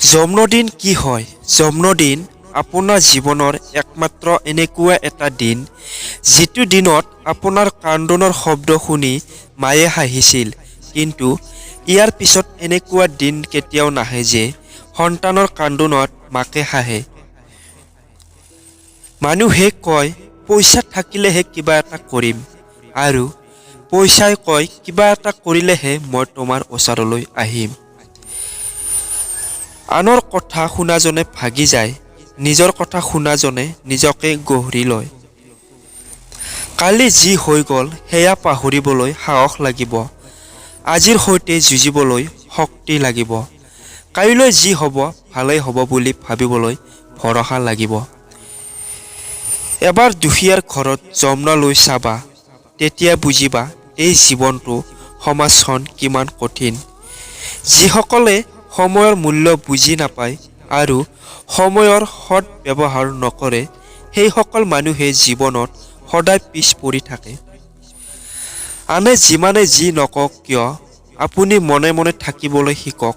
জন্মদিন কি হয়? জন্মদিন আপোনাৰ জীৱনৰ একমাত্ৰ এনেকুৱা এটা দিন যিটো দিনত আপোনাৰ কান্দোনৰ শব্দ শুনি মায়ে হাঁহিছিল। কিন্তু ইয়াৰ পিছত এনেকুৱা দিন কেতিয়াও নাহে যে সন্তানৰ কান্দোনত মাকে হাঁহে। মানুহে কয় পইচা থাকিলেহে কিবা এটা কৰিম, আৰু পইচাই কয় কিবা এটা কৰিলেহে মই তোমাৰ ওচৰলৈ আহিম। আনৰ কথা শুনাজনে ভাগি যায়, নিজৰ কথা শুনাজনে নিজকে গঢ়ি লয়। কালি যি হৈ গ'ল সেয়া পাহৰিবলৈ সাহস লাগিব। আজিৰ সৈতে যুঁজিবলৈ শক্তি লাগিব। কাইলৈ যি হ'ব ভালেই হ'ব বুলি ভাবিবলৈ ভৰসা লাগিব। এবাৰ দুখীয়াৰ ঘৰত জন্ম লৈ চাবা, তেতিয়া বুজিবা এই জীৱনটো সমাজখন কিমান কঠিন। যিসকলে সময়ৰ মূল্য বুজি নাপায় আৰু সময়ৰ সৎ ব্যৱহাৰ নকৰে, সেইসকল মানুহে জীৱনত সদায় পিছ পৰি থাকে। আনে যিমানে যি নকওক কিয় আপুনি মনে মনে থাকিবলৈ শিকক,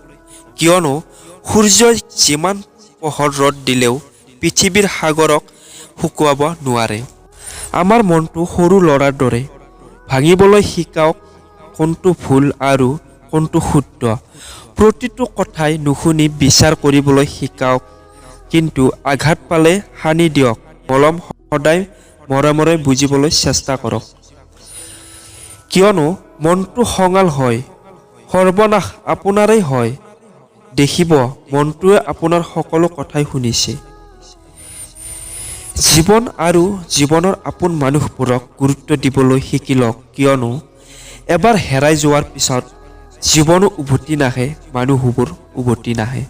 কিয়নো সূৰ্যই যিমান পোহৰ ৰ'দ দিলেও পৃথিৱীৰ সাগৰক শুকুৱাব নোৱাৰে। আমাৰ মনটো সৰু ল'ৰাৰ দৰে, ভাঙিবলৈ শিকাওক কোনটো ভুল আৰু কোনটো শুদ্ধ। প্ৰতিটো কথাই নুশুনি বিচাৰ কৰিবলৈ শিকাওক, কিন্তু আঘাত পালে সানি দিয়ক। মলম সদায় মৰমেৰে বুজিবলৈ চেষ্টা কৰক, কিয়নো মনটো খঙাল হয়, সৰ্বনাশ আপোনাৰেই হয়। দেখিব মনটোৱে আপোনাৰ সকলো কথাই শুনিছে। জীৱন আৰু জীৱনৰ আপোন মানুহবোৰক গুৰুত্ব দিবলৈ শিকি লওক, কিয়নো এবাৰ হেৰাই যোৱাৰ পিছত জীৱনো উভতি নাহে, মানুহবোৰ উভতি নাহে।